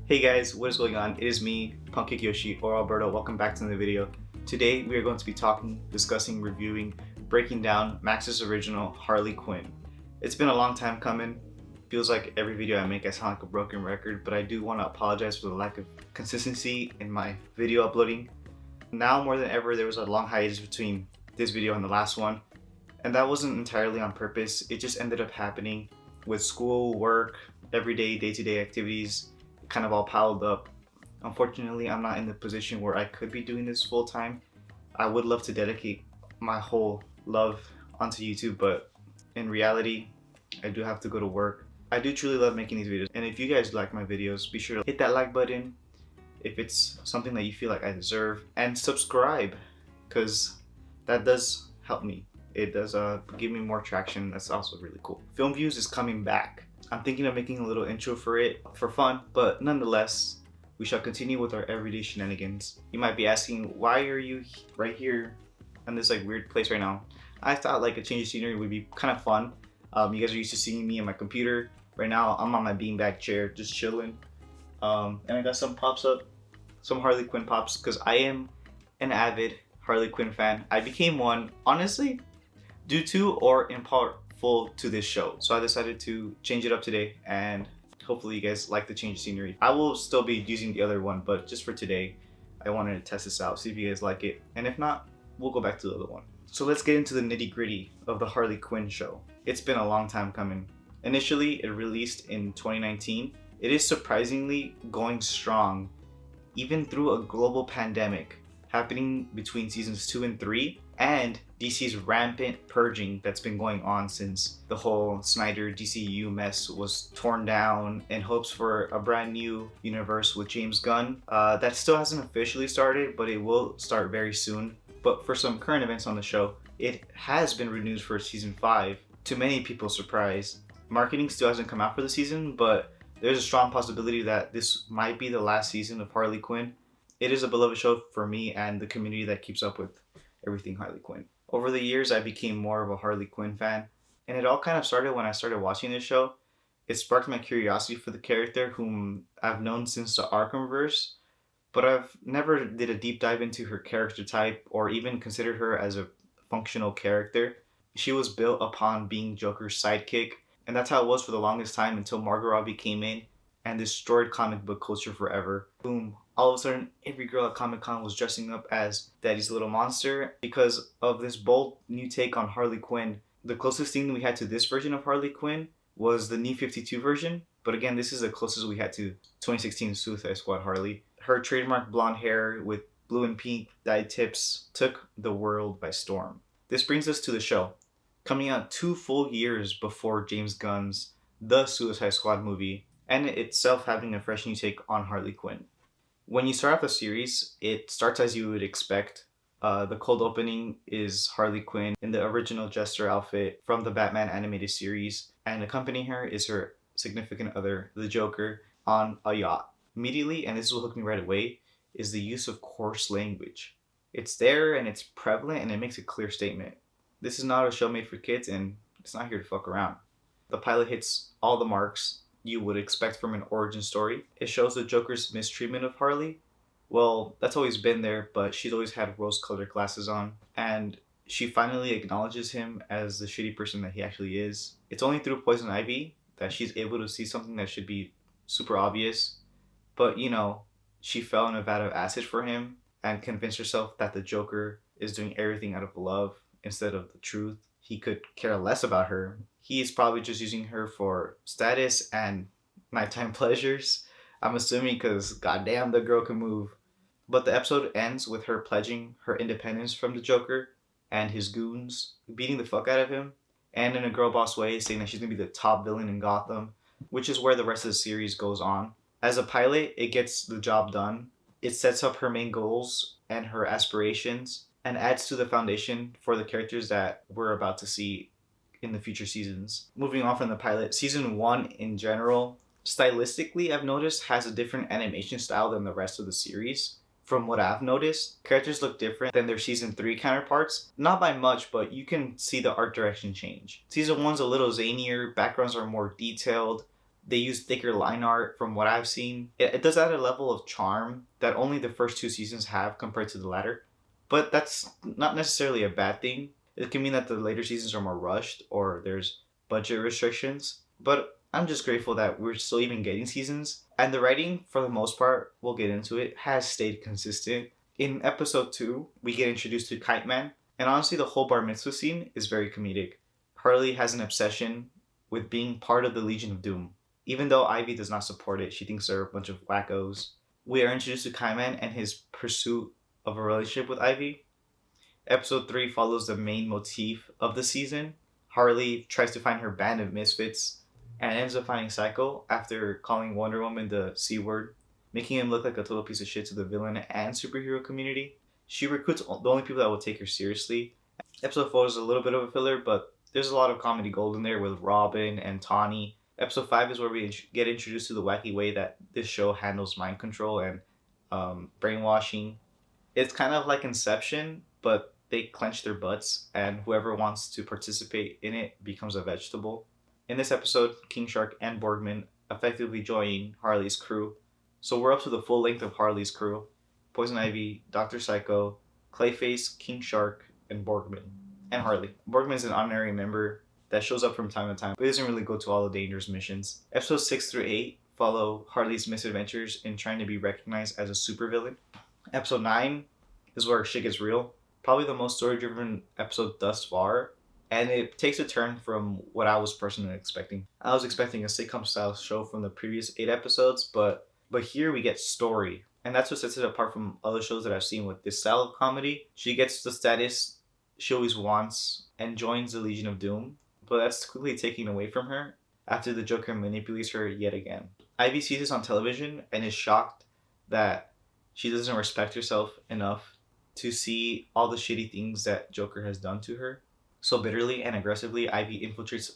Hey guys, what is going on? It is me, Puncake Yoshi, or Alberto. Welcome back to another video. Today we are going to be discussing, reviewing, breaking down Max's original Harley Quinn. It's been a long time coming. Feels like every video I make I sound like a broken record, but I do want to apologize for the lack of consistency in my video uploading. Now more than ever, there was a long hiatus between this video and the last one, and that wasn't entirely on purpose. It just ended up happening with school, work, everyday, day-to-day activities. Kind of all piled up. Unfortunately, I'm not in the position where I could be doing this full time. I would love to dedicate my whole love onto YouTube, but in reality, I do have to go to work. I do truly love making these videos, and if you guys like my videos, be sure to hit that like button if it's something that you feel like I deserve, and subscribe, because that does help me. It does give me more traction. That's also really cool. Film Views is coming back. I'm thinking of making a little intro for it for fun, but nonetheless, we shall continue with our everyday shenanigans. You might be asking, why are you right here in this like weird place right now? I thought like a change of scenery would be kind of fun. You guys are used to seeing me in my computer. Right now, I'm on my beanbag chair, just chilling. And I got some pops up, some Harley Quinn pops, because I am an avid Harley Quinn fan. I became one, honestly, due to or in part full to this show. So I decided to change it up today, and hopefully you guys like the change of scenery. I will still be using the other one, but just for today, I wanted to test this out, see if you guys like it. And if not, we'll go back to the other one. So let's get into the nitty gritty of the Harley Quinn show. It's been a long time coming. Initially, it released in 2019. It is surprisingly going strong, even through a global pandemic happening between seasons 2 and 3, and DC's rampant purging that's been going on since the whole Snyder DCU mess was torn down in hopes for a brand new universe with James Gunn. That still hasn't officially started, but it will start very soon. But for some current events on the show, it has been renewed for season 5, to many people's surprise. Marketing still hasn't come out for the season, but there's a strong possibility that this might be the last season of Harley Quinn. It is a beloved show for me and the community that keeps up with everything Harley Quinn. Over the years, I became more of a Harley Quinn fan, and it all kind of started when I started watching this show. It sparked my curiosity for the character, whom I've known since the Arkhamverse, but I've never did a deep dive into her character type or even considered her as a functional character. She was built upon being Joker's sidekick, and that's how it was for the longest time until Margot Robbie came in and destroyed comic book culture forever. Boom. All of a sudden, every girl at Comic-Con was dressing up as Daddy's Little Monster because of this bold new take on Harley Quinn. The closest thing we had to this version of Harley Quinn was the New 52 version, but again, this is the closest we had to 2016 Suicide Squad Harley. Her trademark blonde hair with blue and pink dyed tips took the world by storm. This brings us to the show, coming out 2 full years before James Gunn's The Suicide Squad movie, and itself having a fresh new take on Harley Quinn. When you start off the series, it starts as you would expect. The cold opening is Harley Quinn in the original Jester outfit from the Batman animated series, and accompanying her is her significant other, the Joker, on a yacht. Immediately, and this will hook me right away, is the use of coarse language. It's there and it's prevalent, and it makes a clear statement. This is not a show made for kids, and it's not here to fuck around. The pilot hits all the marks you would expect from an origin story. It shows the Joker's mistreatment of Harley. Well, that's always been there, but she's always had rose-colored glasses on, and she finally acknowledges him as the shitty person that he actually is. It's only through Poison Ivy that she's able to see something that should be super obvious, but you know, she fell in a vat of acid for him and convinced herself that the Joker is doing everything out of love instead of the truth. He could care less about her. He is probably just using her for status and nighttime pleasures, I'm assuming, because goddamn, the girl can move. But the episode ends with her pledging her independence from the Joker and his goons, beating the fuck out of him, and in a girl boss way, saying that she's gonna be the top villain in Gotham, which is where the rest of the series goes on. As a pilot, it gets the job done. It sets up her main goals and her aspirations, and adds to the foundation for the characters that we're about to see in the future seasons. Moving on from the pilot, season 1 in general, stylistically, I've noticed, has a different animation style than the rest of the series. From what I've noticed, characters look different than their season 3 counterparts. Not by much, but you can see the art direction change. Season 1's a little zanier, backgrounds are more detailed, They use thicker line art from what I've seen. It does add a level of charm that only the first 2 seasons have compared to the latter. But that's not necessarily a bad thing. It can mean that the later seasons are more rushed or there's budget restrictions. But I'm just grateful that we're still even getting seasons. And the writing, for the most part, we'll get into it, has stayed consistent. In episode 2, we get introduced to Kite Man. And honestly, the whole bar mitzvah scene is very comedic. Harley has an obsession with being part of the Legion of Doom. Even though Ivy does not support it, she thinks they're a bunch of wackos. We are introduced to Kite Man and his pursuit of a relationship with Ivy. Episode 3 follows the main motif of the season. Harley tries to find her band of misfits and ends up finding Psycho after calling Wonder Woman the C word, making him look like a total piece of shit to the villain and superhero community. She recruits the only people that will take her seriously. Episode 4 is a little bit of a filler, but there's a lot of comedy gold in there with Robin and Tawny. Episode 5 is where we get introduced to the wacky way that this show handles mind control and brainwashing. It's kind of like Inception, but they clench their butts, and whoever wants to participate in it becomes a vegetable. In this episode, King Shark and Borgman effectively join Harley's crew. So we're up to the full length of Harley's crew. Poison Ivy, Dr. Psycho, Clayface, King Shark, and Borgman. And Harley. Borgman is an honorary member that shows up from time to time, but doesn't really go to all the dangerous missions. Episodes 6 through 8 follow Harley's misadventures in trying to be recognized as a supervillain. Episode 9 is where shit gets real. Probably the most story-driven episode thus far, and it takes a turn from what I was personally expecting. I was expecting a sitcom-style show from the previous 8 episodes, but here we get story. And that's what sets it apart from other shows that I've seen with this style of comedy. She gets the status she always wants and joins the Legion of Doom, but that's quickly taken away from her after the Joker manipulates her yet again. Ivy sees this on television and is shocked that she doesn't respect herself enough to see all the shitty things that Joker has done to her. So bitterly and aggressively, Ivy infiltrates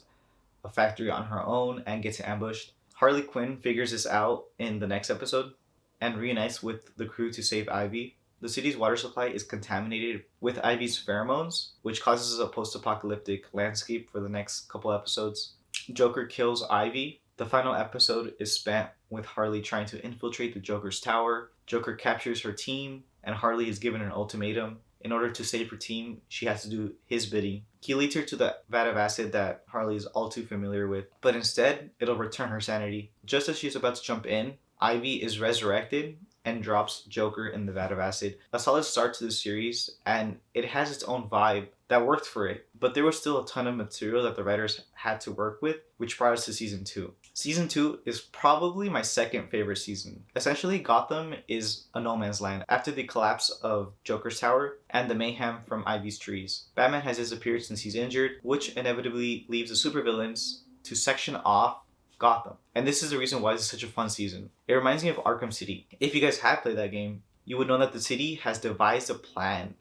a factory on her own and gets ambushed. Harley Quinn figures this out in the next episode and reunites with the crew to save Ivy. The city's water supply is contaminated with Ivy's pheromones, which causes a post-apocalyptic landscape for the next couple episodes. Joker kills Ivy. The final episode is spent with Harley trying to infiltrate the Joker's tower. Joker captures her team, and Harley is given an ultimatum. In order to save her team, she has to do his bidding. He leads her to the vat of acid that Harley is all too familiar with, but instead, it'll return her sanity. Just as she's about to jump in, Ivy is resurrected and drops Joker in the vat of acid. A solid start to the series, and it has its own vibe that worked for it, but there was still a ton of material that the writers had to work with, which brought us to season 2. Season 2 is probably my second favorite season. Essentially, Gotham is a no man's land after the collapse of Joker's tower and the mayhem from Ivy's trees. Batman has disappeared since he's injured, which inevitably leaves the supervillains to section off Gotham. And this is the reason why this is such a fun season. It reminds me of Arkham City. If you guys have played that game, you would know that the city has devised a plan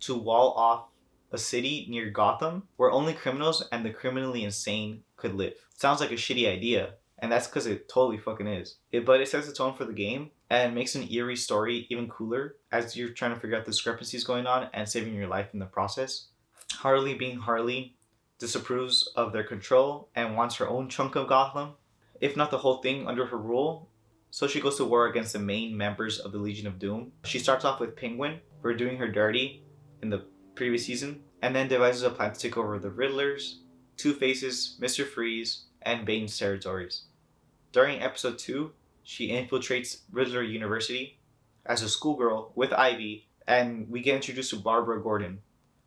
to wall off a city near Gotham where only criminals and the criminally insane could live. Sounds like a shitty idea, and that's because it totally fucking is. But it sets the tone for the game and makes an eerie story even cooler as you're trying to figure out the discrepancies going on and saving your life in the process. Harley, being Harley, disapproves of their control and wants her own chunk of Gotham, if not the whole thing under her rule. So she goes to war against the main members of the Legion of Doom. She starts off with Penguin for doing her dirty in the previous season, and then devises a plan to take over the Riddlers, Two-Faces, Mr. Freeze, and Bane's territories. During episode 2, she infiltrates Riddler University as a schoolgirl with Ivy, and we get introduced to Barbara Gordon,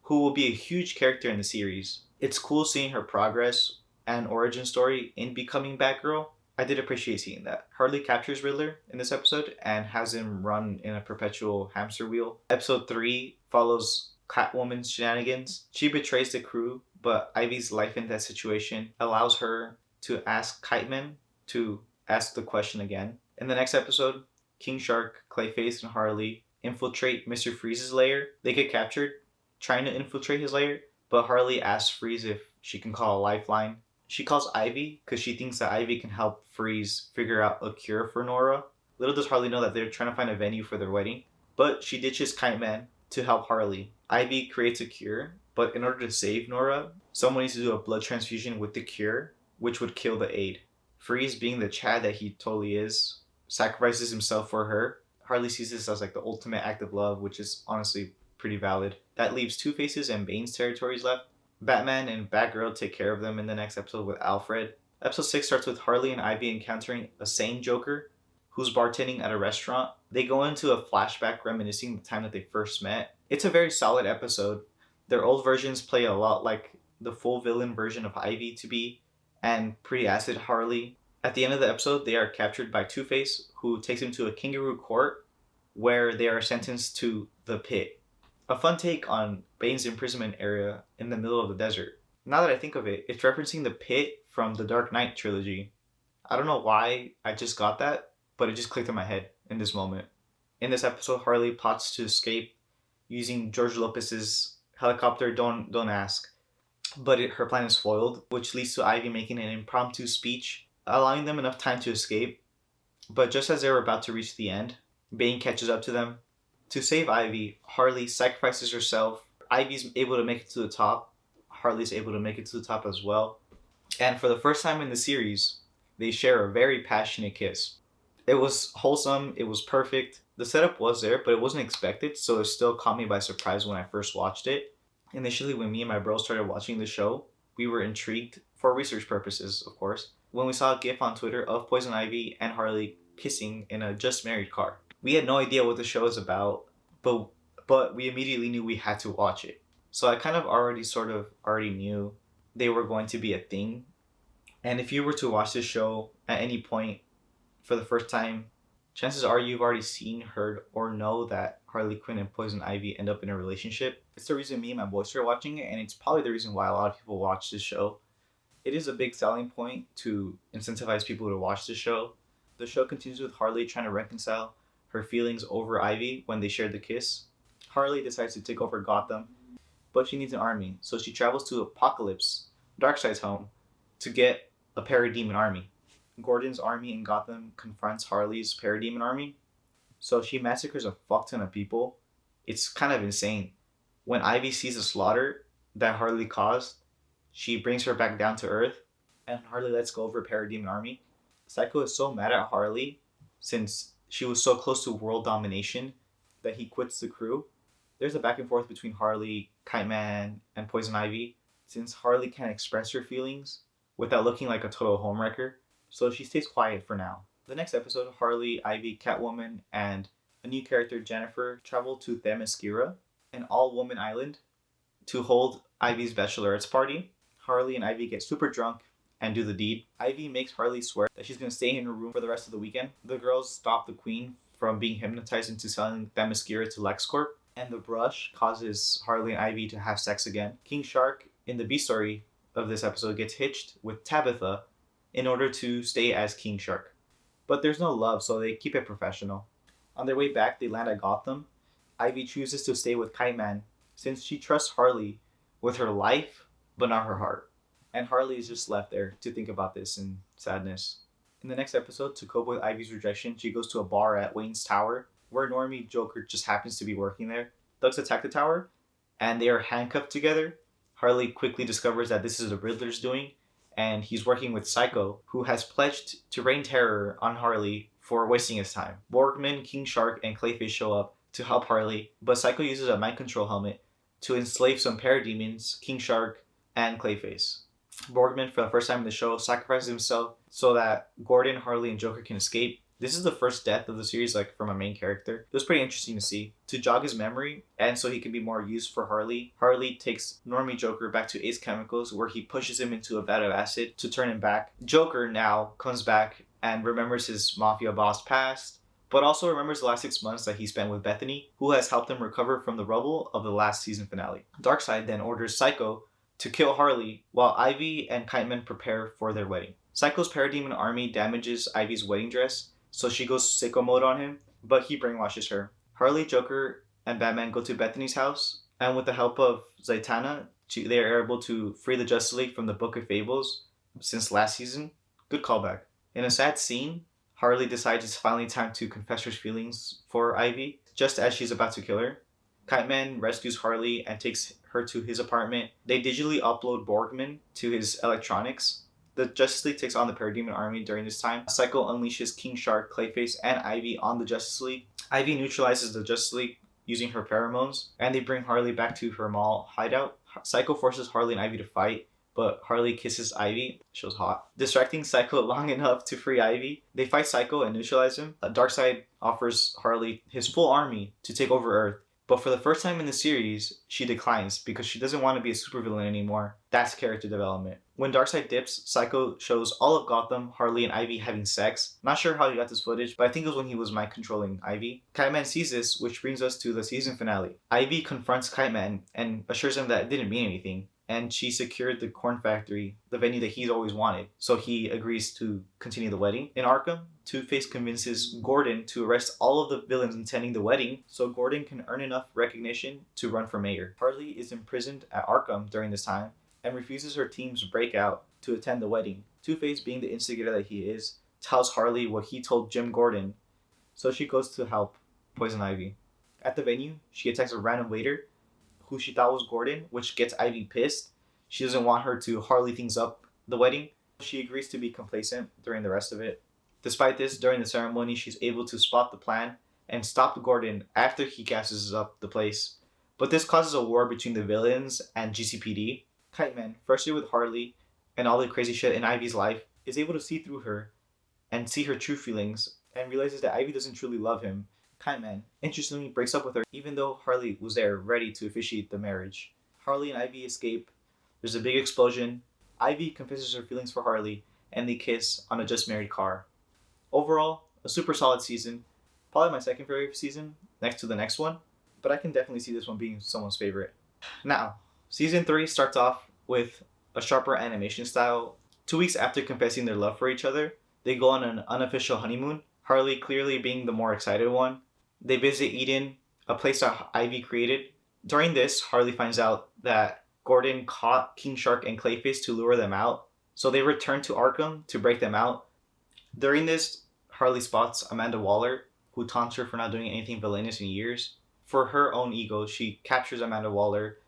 who will be a huge character in the series. It's cool seeing her progress and origin story in becoming Batgirl. I did appreciate seeing that. Harley captures Riddler in this episode and has him run in a perpetual hamster wheel. Episode 3 follows Catwoman's shenanigans. She betrays the crew, but Ivy's life in that situation allows her to ask Kite Man to ask the question again. In the next episode, King Shark, Clayface, and Harley infiltrate Mr. Freeze's lair. They get captured trying to infiltrate his lair, but Harley asks Freeze if she can call a lifeline. She calls Ivy because she thinks that Ivy can help Freeze figure out a cure for Nora. Little does Harley know that they're trying to find a venue for their wedding, but she ditches Kite Man to help Harley. Ivy creates a cure, but in order to save Nora, someone needs to do a blood transfusion with the cure, which would kill the aide. Freeze, being the Chad that he totally is, sacrifices himself for her. Harley sees this as like the ultimate act of love, which is honestly pretty valid. That leaves Two-Face's and Bane's territories left. Batman and Batgirl take care of them in the next episode with Alfred. Episode 6 starts with Harley and Ivy encountering a sane Joker who's bartending at a restaurant. They go into a flashback reminiscing the time that they first met. It's a very solid episode. Their old versions play a lot like the full villain version of Ivy to be, and pretty acid Harley. At the end of the episode, they are captured by Two-Face, who takes them to a kangaroo court where they are sentenced to the pit. A fun take on Bane's imprisonment area in the middle of the desert. Now that I think of it, it's referencing the pit from the Dark Knight trilogy. I don't know why I just got that, but it just clicked in my head in this moment. In this episode, Harley plots to escape using George Lopez's helicopter, don't ask. But her plan is foiled, which leads to Ivy making an impromptu speech, allowing them enough time to escape. But just as they were about to reach the end, Bane catches up to them. To save Ivy, Harley sacrifices herself. Ivy's able to make it to the top. Harley's able to make it to the top as well. And for the first time in the series, they share a very passionate kiss. It was wholesome, it was perfect. The setup was there, but it wasn't expected, so it still caught me by surprise when I first watched it. Initially, when me and my bro started watching the show, we were intrigued for research purposes, of course, when we saw a gif on Twitter of Poison Ivy and Harley kissing in a just married car. We had no idea what the show is about, but we immediately knew we had to watch it. So I kind of already knew they were going to be a thing. And if you were to watch this show at any point for the first time, chances are you've already seen, heard, or know that Harley Quinn and Poison Ivy end up in a relationship. It's the reason me and my boys started watching it, and it's probably the reason why a lot of people watch this show. It is a big selling point to incentivize people to watch the show. The show continues with Harley trying to reconcile her feelings over Ivy when they shared the kiss. Harley decides to take over Gotham, but she needs an army, so she travels to Apocalypse, Darkseid's home, to get a parademon army. Gordon's army in Gotham confronts Harley's parademon army, so she massacres a fuck ton of people. It's kind of insane. When Ivy sees the slaughter that Harley caused, she brings her back down to Earth, and Harley lets go of her parademon army. Psycho is so mad at Harley, since she was so close to world domination, that he quits the crew. There's a back and forth between Harley, Kite Man, and Poison Ivy, since Harley can't express her feelings without looking like a total homewrecker, so she stays quiet for now. The next episode, Harley, Ivy, Catwoman, and a new character, Jennifer, travel to Themyscira, an all-woman island, to hold Ivy's bachelorette's party. Harley and Ivy get super drunk and do the deed. Ivy makes Harley swear that she's going to stay in her room for the rest of the weekend. The girls stop the queen from being hypnotized into selling Themyscira to LexCorp, and the brush causes Harley and Ivy to have sex again. King Shark, in the B story of this episode, gets hitched with Tabitha in order to stay as King Shark. But there's no love, so they keep it professional. On their way back, they land at Gotham. Ivy chooses to stay with Kite Man since she trusts Harley with her life, but not her heart. And Harley is just left there to think about this in sadness. In the next episode, to cope with Ivy's rejection, she goes to a bar at Wayne's Tower, where Normie Joker just happens to be working there. Thugs attack the tower, and they are handcuffed together. Harley quickly discovers that this is the Riddler's doing, and he's working with Psycho, who has pledged to rain terror on Harley for wasting his time. Borgman, King Shark, and Clayface show up to help Harley, but Psycho uses a mind control helmet to enslave some parademons, King Shark, and Clayface. Borgman, for the first time in the show, sacrifices himself so that Gordon, Harley, and Joker can escape. This is the first death of the series, from a main character. It was pretty interesting to see. To jog his memory, and so he can be more used for Harley, Harley takes Normie Joker back to Ace Chemicals, where he pushes him into a vat of acid to turn him back. Joker now comes back and remembers his mafia boss past, but also remembers the last 6 months that he spent with Bethany, who has helped him recover from the rubble of the last season finale. Darkseid then orders Psycho to kill Harley, while Ivy and Kite Man prepare for their wedding. Psycho's parademon army damages Ivy's wedding dress, so she goes sicko mode on him, but he brainwashes her. Harley, Joker, and Batman go to Bethany's house, and with the help of Zatanna, they are able to free the Justice League from the Book of Fables since last season. Good callback. In a sad scene, Harley decides it's finally time to confess her feelings for Ivy, just as she's about to kill her. Kite Man rescues Harley and takes her to his apartment. They digitally upload Borgman to his electronics. The Justice League takes on the Parademon Army during this time. Psycho unleashes King Shark, Clayface, and Ivy on the Justice League. Ivy neutralizes the Justice League using her pheromones, and they bring Harley back to her mall hideout. Psycho forces Harley and Ivy to fight, but Harley kisses Ivy. She was hot. Distracting Psycho long enough to free Ivy. They fight Psycho and neutralize him. Darkseid offers Harley his full army to take over Earth. But for the first time in the series, she declines because she doesn't want to be a supervillain anymore. That's character development. When Darkseid dips, Psycho shows all of Gotham, Harley and Ivy having sex. Not sure how he got this footage, but I think it was when he was mind controlling Ivy. Kite-Man sees this, which brings us to the season finale. Ivy confronts Kite-Man and assures him that it didn't mean anything, and she secured the corn factory, the venue that he's always wanted, so he agrees to continue the wedding. In Arkham, Two-Face convinces Gordon to arrest all of the villains attending the wedding so Gordon can earn enough recognition to run for mayor. Harley is imprisoned at Arkham during this time and refuses her team's breakout to attend the wedding. Two-Face, being the instigator that he is, tells Harley what he told Jim Gordon, so she goes to help Poison Ivy. At the venue, she attacks a random waiter who she thought was Gordon, which gets Ivy pissed. She doesn't want her to Harley things up the wedding. She agrees to be complacent during the rest of it. Despite this, during the ceremony, she's able to spot the plan and stop Gordon after he gasses up the place. But this causes a war between the villains and GCPD. Kite-Man, frustrated with Harley and all the crazy shit in Ivy's life, is able to see through her and see her true feelings and realizes that Ivy doesn't truly love him. Kite-Man, interestingly, breaks up with her even though Harley was there ready to officiate the marriage. Harley and Ivy escape. There's a big explosion. Ivy confesses her feelings for Harley and they kiss on a just married car. Overall, a super solid season. Probably my second favorite season next to the next one, but I can definitely see this one being someone's favorite. Now, season 3 starts off with a sharper animation style. 2 weeks after confessing their love for each other, they go on an unofficial honeymoon, Harley clearly being the more excited one. They visit Eden, a place that Ivy created. During this, Harley finds out that Gordon caught King Shark and Clayface to lure them out, so they return to Arkham to break them out. During this, Harley spots Amanda Waller, who taunts her for not doing anything villainous in years. For her own ego, she captures Amanda Waller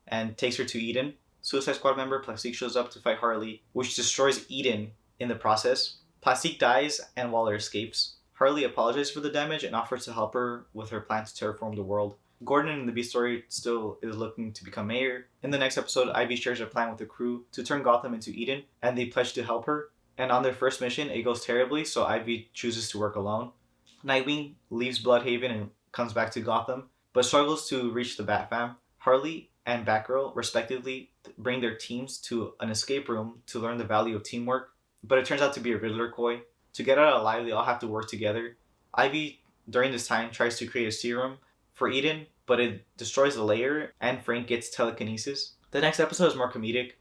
and takes her to Eden. Suicide Squad member Plastique shows up to fight Harley, which destroys Eden in the process. Plastique dies and Waller escapes. Harley apologizes for the damage and offers to help her with her plan to terraform the world. Gordon in the Beast story still is looking to become mayor. In the next episode, Ivy shares a plan with the crew to turn Gotham into Eden, and they pledge to help her. And on their first mission, it goes terribly, so Ivy chooses to work alone. Nightwing leaves Bloodhaven and comes back to Gotham, but struggles to reach the Bat Fam. Harley and Batgirl, respectively, bring their teams to an escape room to learn the value of teamwork, but it turns out to be a Riddler coy. To get out alive, they all have to work together. Ivy, during this time, tries to create a serum for Eden, but it destroys the layer, and Frank gets telekinesis. The next episode is more comedic.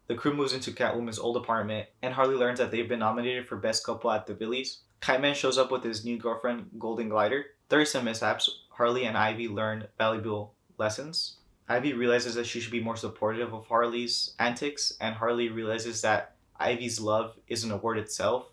The crew moves into Catwoman's old apartment, and Harley learns that they've been nominated for Best Couple at the Villies. Kite-Man shows up with his new girlfriend, Golden Glider. There are some mishaps. Harley and Ivy learn valuable lessons. Ivy realizes that she should be more supportive of Harley's antics, and Harley realizes that Ivy's love isn't a word itself.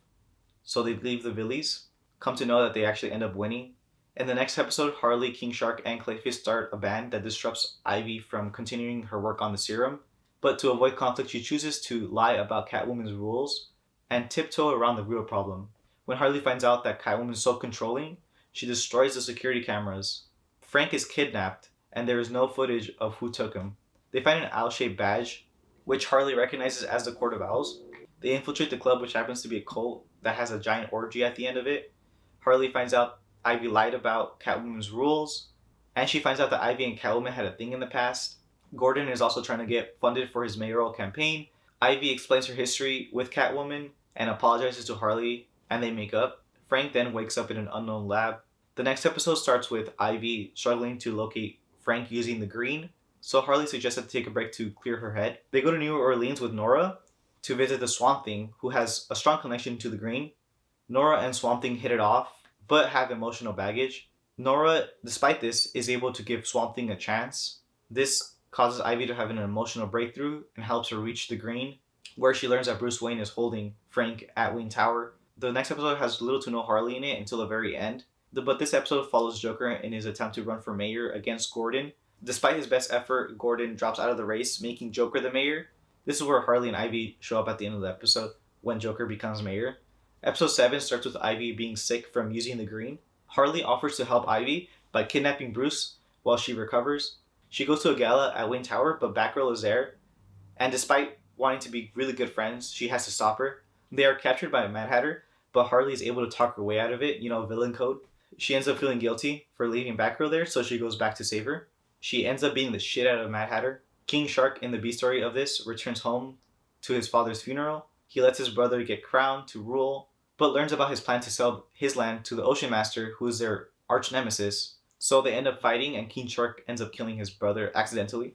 So they leave the Villies, come to know that they actually end up winning. In the next episode, Harley, King Shark, and Clayface start a band that disrupts Ivy from continuing her work on the serum. But to avoid conflict, she chooses to lie about Catwoman's rules and tiptoe around the real problem. When Harley finds out that Catwoman is so controlling, she destroys the security cameras. Frank is kidnapped, and there is no footage of who took him. They find an owl-shaped badge, which Harley recognizes as the Court of Owls. They infiltrate the club, which happens to be a cult that has a giant orgy at the end of it. Harley finds out Ivy lied about Catwoman's rules, and she finds out that Ivy and Catwoman had a thing in the past. Gordon is also trying to get funded for his mayoral campaign. Ivy explains her history with Catwoman and apologizes to Harley, and they make up. Frank then wakes up in an unknown lab. The next episode starts with Ivy struggling to locate Frank using the green, so Harley suggested to take a break to clear her head. They go to New Orleans with Nora to visit the Swamp Thing, who has a strong connection to the green. Nora and Swamp Thing hit it off, but have emotional baggage. Nora, despite this, is able to give Swamp Thing a chance. This causes Ivy to have an emotional breakthrough and helps her reach the green, where she learns that Bruce Wayne is holding Frank at Wayne Tower. The next episode has little to no Harley in it until the very end, but this episode follows Joker in his attempt to run for mayor against Gordon. Despite his best effort, Gordon drops out of the race, making Joker the mayor. This is where Harley and Ivy show up at the end of the episode. when Joker becomes mayor. Episode 7 starts with Ivy being sick from using the green. Harley offers to help Ivy by kidnapping Bruce while she recovers. She goes to a gala at Wayne Tower, but Batgirl is there, and despite wanting to be really good friends, she has to stop her. They are captured by a Mad Hatter, but Harley is able to talk her way out of it, villain code. She ends up feeling guilty for leaving Batgirl there, so she goes back to save her. She ends up beating the shit out of Mad Hatter. King Shark, in the B story of this, returns home to his father's funeral. He lets his brother get crowned to rule, but learns about his plan to sell his land to the Ocean Master, who is their arch nemesis. So they end up fighting, and King Shark ends up killing his brother accidentally.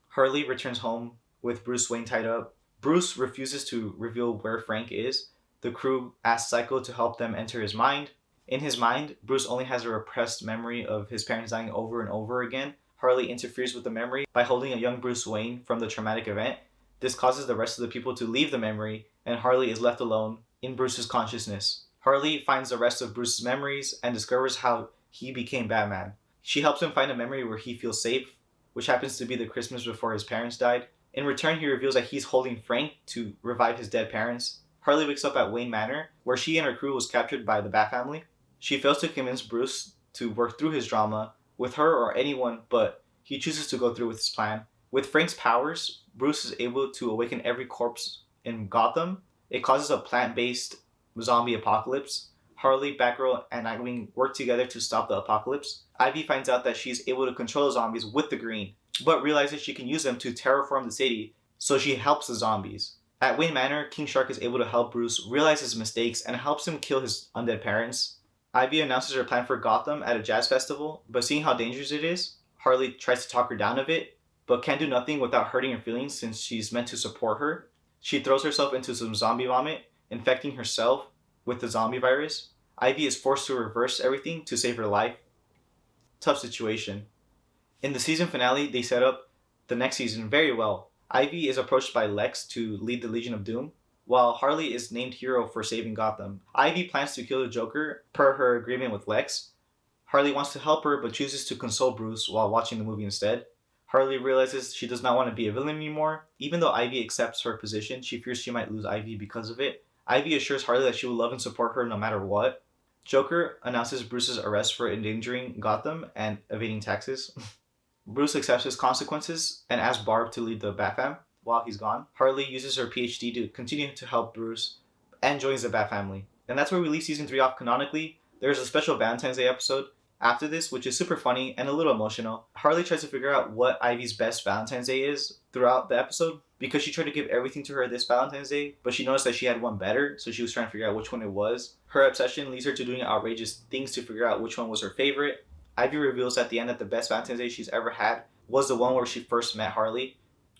Harley returns home with Bruce Wayne tied up. Bruce refuses to reveal where Frank is. The crew asks Psycho to help them enter his mind. In his mind, Bruce only has a repressed memory of his parents dying over and over again. Harley interferes with the memory by holding a young Bruce Wayne from the traumatic event. This causes the rest of the people to leave the memory, and Harley is left alone in Bruce's consciousness. Harley finds the rest of Bruce's memories and discovers how he became Batman. She helps him find a memory where he feels safe, which happens to be the Christmas before his parents died. In return, he reveals that he's holding Frank to revive his dead parents. Harley wakes up at Wayne Manor, where she and her crew was captured by the Bat family. She fails to convince Bruce to work through his drama with her or anyone, but he chooses to go through with his plan. With Frank's powers, Bruce is able to awaken every corpse in Gotham. It causes a plant-based zombie apocalypse. Harley, Batgirl, and Nightwing work together to stop the apocalypse. Ivy finds out that she's able to control the zombies with the green, but realizes she can use them to terraform the city, so she helps the zombies. At Wayne Manor, King Shark is able to help Bruce realize his mistakes and helps him kill his undead parents. Ivy announces her plan for Gotham at a jazz festival, but seeing how dangerous it is, Harley tries to talk her down of it, but can do nothing without hurting her feelings since she's meant to support her. She throws herself into some zombie vomit, infecting herself with the zombie virus. Ivy is forced to reverse everything to save her life. Tough situation. In the season finale, they set up the next season very well. Ivy is approached by Lex to lead the Legion of Doom, while Harley is named hero for saving Gotham. Ivy plans to kill the Joker per her agreement with Lex. Harley wants to help her but chooses to console Bruce while watching the movie instead. Harley realizes she does not want to be a villain anymore. Even though Ivy accepts her position, she fears she might lose Ivy because of it. Ivy assures Harley that she will love and support her no matter what. Joker announces Bruce's arrest for endangering Gotham and evading taxes. Bruce accepts his consequences and asks Barb to lead the Bat-Fam while he's gone. Harley uses her PhD to continue to help Bruce and joins the Bat family. And that's where we leave season 3 off canonically. There's a special Valentine's Day episode after this, which is super funny and a little emotional. Harley tries to figure out what Ivy's best Valentine's Day is throughout the episode because she tried to give everything to her this Valentine's Day, but she noticed that she had one better, so she was trying to figure out which one it was. Her obsession leads her to doing outrageous things to figure out which one was her favorite. Ivy reveals at the end that the best Valentine's Day she's ever had was the one where she first met Harley,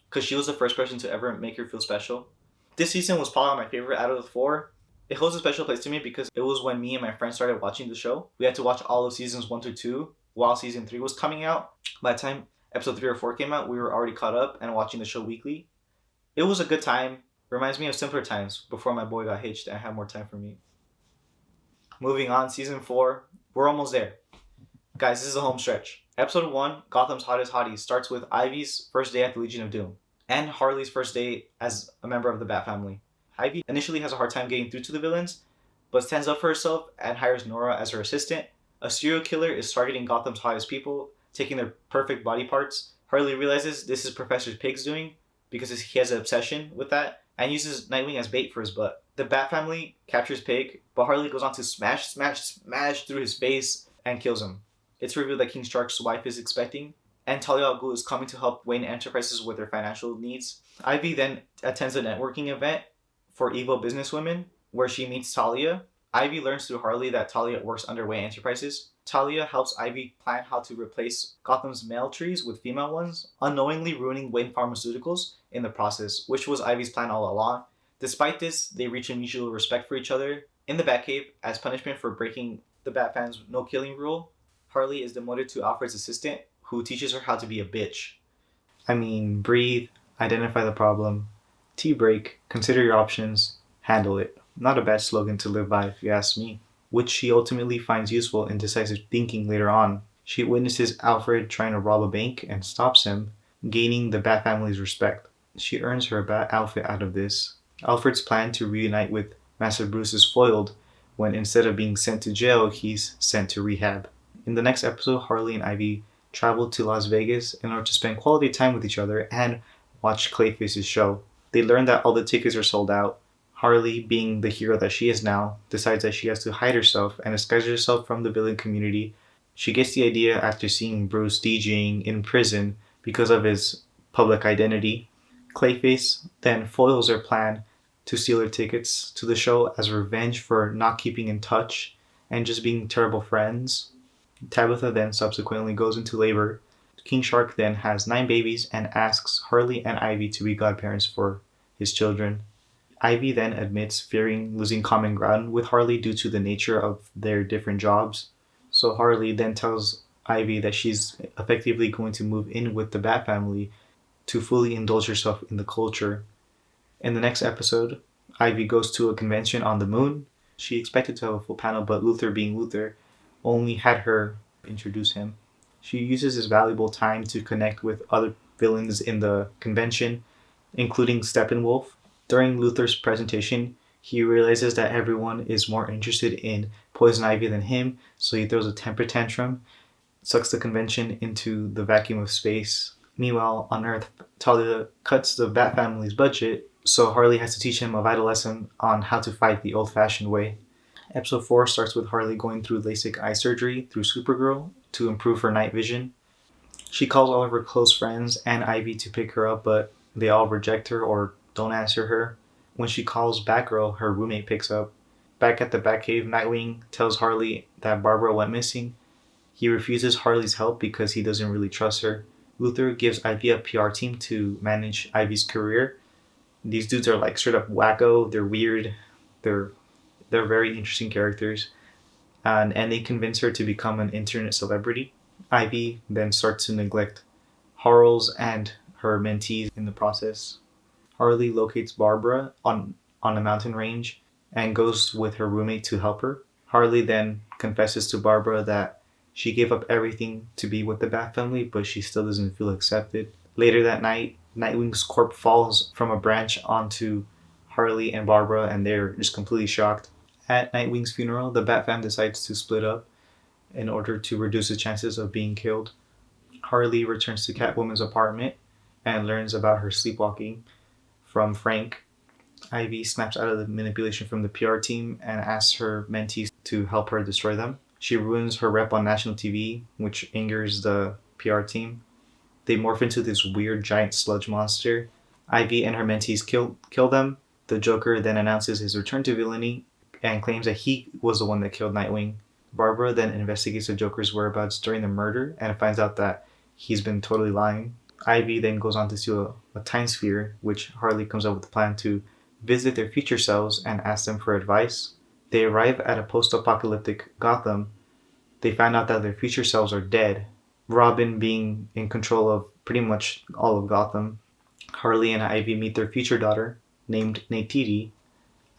because she was the first person to ever make her feel special. This season was probably my favorite out of the 4. It holds a special place to me because it was when me and my friends started watching the show. We had to watch all of seasons 1 through 2 while season 3 was coming out. By the time episode 3 or 4 came out, we were already caught up and watching the show weekly. It was a good time. Reminds me of simpler times before my boy got hitched and had more time for me. Moving on, season 4. We're almost there. Guys, this is a home stretch. Episode 1, Gotham's Hottest Hotties, starts with Ivy's first day at the Legion of Doom and Harley's first day as a member of the Bat family. Ivy initially has a hard time getting through to the villains, but stands up for herself and hires Nora as her assistant. A serial killer is targeting Gotham's hottest people, taking their perfect body parts. Harley realizes this is Professor Pig's doing because he has an obsession with that and uses Nightwing as bait for his butt. The Bat family captures Pig, but Harley goes on to smash through his face and kills him. It's revealed that King Shark's wife is expecting, and Talia al Ghul is coming to help Wayne Enterprises with their financial needs. Ivy then attends a networking event for evil businesswomen, where she meets Talia. Ivy learns through Harley that Talia works under Wayne Enterprises. Talia helps Ivy plan how to replace Gotham's male trees with female ones, unknowingly ruining Wayne Pharmaceuticals in the process, which was Ivy's plan all along. Despite this, they reach a mutual respect for each other. In the Batcave, as punishment for breaking the Batfan's no-killing rule, Harley is demoted to Alfred's assistant, who teaches her how to be a bitch. I mean, breathe, identify the problem, tea break, consider your options, handle it. Not a bad slogan to live by if you ask me, which she ultimately finds useful in decisive thinking later on. She witnesses Alfred trying to rob a bank and stops him, gaining the Bat family's respect. She earns her Bat outfit out of this, Alfred's plan to reunite with Master Bruce is foiled when instead of being sent to jail, he's sent to rehab. In the next episode, Harley and Ivy travel to Las Vegas in order to spend quality time with each other and watch Clayface's show. They learn that all the tickets are sold out. Harley, being the hero that she is now, decides that she has to hide herself and disguise herself from the villain community. She gets the idea after seeing Bruce DJing in prison because of his public identity. Clayface then foils her plan to steal her tickets to the show as revenge for not keeping in touch and just being terrible friends. Tabitha then subsequently goes into labor. King Shark then has 9 babies and asks Harley and Ivy to be godparents for his children. Ivy then admits fearing losing common ground with Harley due to the nature of their different jobs. So Harley then tells Ivy that she's effectively going to move in with the Bat family to fully indulge herself in the culture. In the next episode, Ivy goes to a convention on the moon. She expected to have a full panel, but Luther, being Luther, only had her introduce him. She uses this valuable time to connect with other villains in the convention, including Steppenwolf. During Luther's presentation, he realizes that everyone is more interested in Poison Ivy than him, so he throws a temper tantrum, sucks the convention into the vacuum of space. Meanwhile, on Earth, Talia cuts the Bat family's budget, so Harley has to teach him a vital lesson on how to fight the old-fashioned way. Episode 4 starts with Harley going through LASIK eye surgery through Supergirl to improve her night vision. She calls all of her close friends and Ivy to pick her up, but they all reject her or don't answer her. When she calls Batgirl, her roommate picks up. Back at the Batcave, Nightwing tells Harley that Barbara went missing. He refuses Harley's help because he doesn't really trust her. Luther gives Ivy a PR team to manage Ivy's career. These dudes are like straight up wacko. They're weird. They're very interesting characters. And they convince her to become an internet celebrity. Ivy then starts to neglect Harles and her mentees in the process. Harley locates Barbara on a mountain range and goes with her roommate to help her. Harley then confesses to Barbara that she gave up everything to be with the Bat family, but she still doesn't feel accepted. Later that night, Nightwing's corpse falls from a branch onto Harley and Barbara, and they're just completely shocked. At Nightwing's funeral, the Bat fam decides to split up in order to reduce the chances of being killed. Harley returns to Catwoman's apartment and learns about her sleepwalking from Frank. Ivy snaps out of the manipulation from the PR team and asks her mentees to help her destroy them. She ruins her rep on national TV, which angers the PR team. They morph into this weird giant sludge monster. Ivy and her mentees kill them. The Joker then announces his return to villainy and claims that he was the one that killed Nightwing. Barbara then investigates the Joker's whereabouts during the murder and finds out that he's been totally lying. Ivy then goes on to steal a time sphere, which Harley comes up with a plan to visit their future selves and ask them for advice. They arrive at a post-apocalyptic Gotham. They find out that their future selves are dead, Robin being in control of pretty much all of Gotham. Harley and Ivy meet their future daughter, named Neytiri,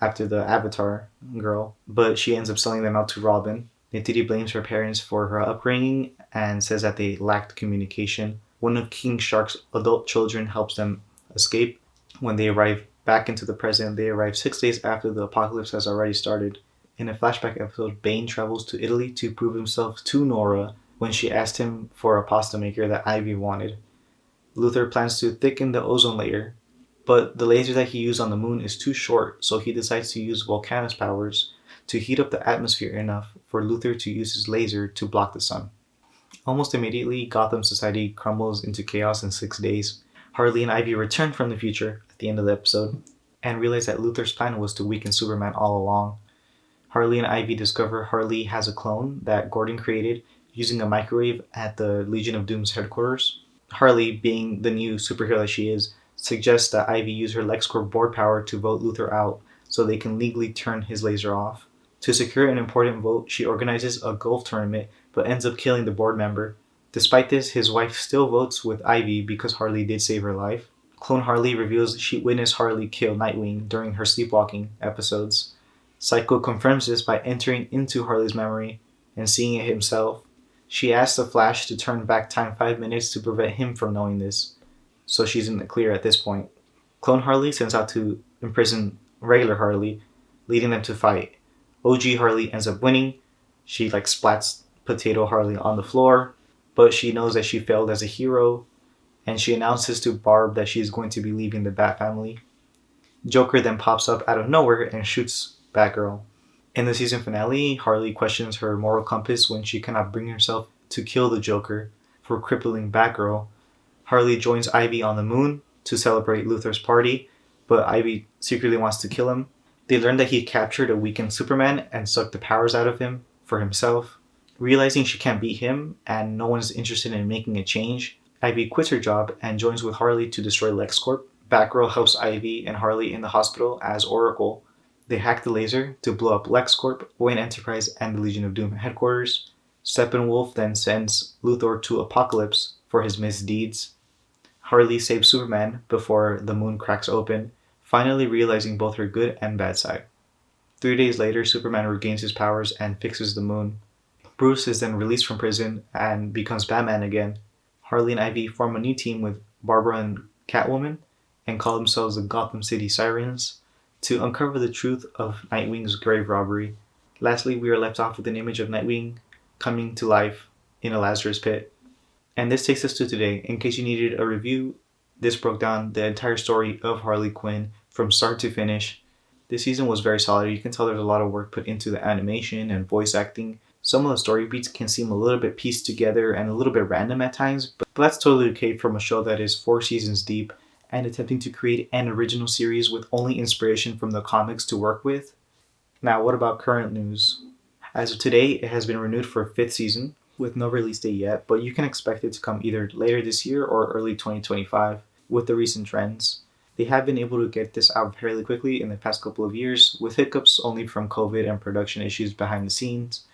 after the Avatar girl, but she ends up selling them out to Robin. Neytiri blames her parents for her upbringing and says that they lacked communication. One of King Shark's adult children helps them escape. When they arrive back into the present, they arrive 6 days after the apocalypse has already started. In a flashback episode, Bane travels to Italy to prove himself to Nora when she asked him for a pasta maker that Ivy wanted. Luther plans to thicken the ozone layer, but the laser that he used on the moon is too short, so he decides to use Volcanus powers to heat up the atmosphere enough for Luther to use his laser to block the sun. Almost immediately, Gotham society crumbles into chaos in 6 days. Harley and Ivy return from the future at the end of the episode and realize that Luther's plan was to weaken Superman all along. Harley and Ivy discover Harley has a clone that Gordon created using a microwave at the Legion of Doom's headquarters. Harley, being the new superhero that she is, suggests that Ivy use her LexCorp board power to vote Luther out so they can legally turn his laser off. To secure an important vote, she organizes a golf tournament but ends up killing the board member. Despite this, his wife still votes with Ivy because Harley did save her life. Clone Harley reveals she witnessed Harley kill Nightwing during her sleepwalking episodes. Psycho confirms this by entering into Harley's memory and seeing it himself. She asks the Flash to turn back time 5 minutes to prevent him from knowing this, so she's in the clear at this point. Clone Harley sets out to imprison regular Harley, leading them to fight. OG Harley ends up winning. She splats Potato Harley on the floor, but she knows that she failed as a hero, and she announces to Barb that she is going to be leaving the Bat family. Joker then pops up out of nowhere and shoots Batgirl. In the season finale, Harley questions her moral compass when she cannot bring herself to kill the Joker for crippling Batgirl. Harley joins Ivy on the moon to celebrate Luthor's party, but Ivy secretly wants to kill him. They learn that he captured a weakened Superman and sucked the powers out of him for himself. Realizing she can't beat him and no one is interested in making a change, Ivy quits her job and joins with Harley to destroy LexCorp. Batgirl helps Ivy and Harley in the hospital as Oracle. They hack the laser to blow up LexCorp, Wayne Enterprise, and the Legion of Doom headquarters. Steppenwolf then sends Luthor to Apocalypse for his misdeeds. Harley saves Superman before the moon cracks open, finally realizing both her good and bad side. 3 days later, Superman regains his powers and fixes the moon. Bruce is then released from prison and becomes Batman again. Harley and Ivy form a new team with Barbara and Catwoman and call themselves the Gotham City Sirens to uncover the truth of Nightwing's grave robbery. Lastly, we are left off with an image of Nightwing coming to life in a Lazarus pit. And this takes us to today. In case you needed a review, this broke down the entire story of Harley Quinn from start to finish. This season was very solid. You can tell there's a lot of work put into the animation and voice acting. Some of the story beats can seem a little bit pieced together and a little bit random at times, but that's totally okay from a show that is 4 seasons deep and attempting to create an original series with only inspiration from the comics to work with. Now, what about current news? As of today, it has been renewed for a 5th season with no release date yet, but you can expect it to come either later this year or early 2025 with the recent trends. They have been able to get this out fairly quickly in the past couple of years, with hiccups only from COVID and production issues behind the scenes.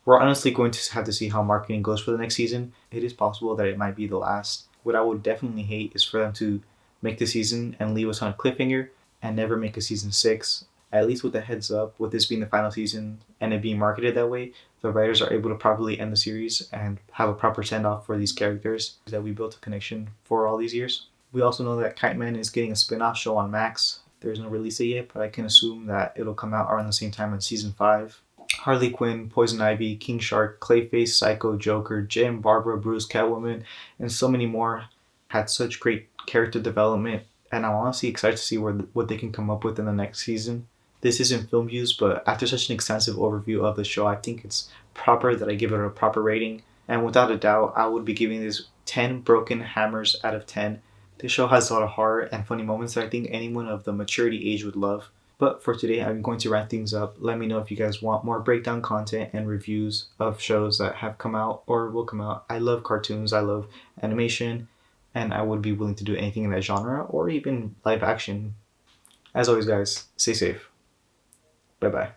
We're honestly going to have to see how marketing goes for the next season. It is possible that it might be the last. What I would definitely hate is for them to make the season and leave us on a cliffhanger and never make a season 6. At least with a heads up, with this being the final season and it being marketed that way, the writers are able to properly end the series and have a proper send-off for these characters that we built a connection for all these years. We also know that Kite Man is getting a spin-off show on Max. There's no release date yet, but I can assume that it'll come out around the same time as season 5. Harley Quinn, Poison Ivy, King Shark, Clayface, Psycho, Joker, Jim, Barbara, Bruce, Catwoman, and so many more had such great character development, and I'm honestly excited to see what they can come up with in the next season. This isn't film views, but after such an extensive overview of the show, I think it's proper that I give it a proper rating, and without a doubt, I would be giving this 10 broken hammers out of 10. This show has a lot of horror and funny moments that I think anyone of the maturity age would love. But for today, I'm going to wrap things up. Let me know if you guys want more breakdown content and reviews of shows that have come out or will come out. I love cartoons, I love animation, and I would be willing to do anything in that genre or even live action. As always, guys, stay safe. Bye-bye.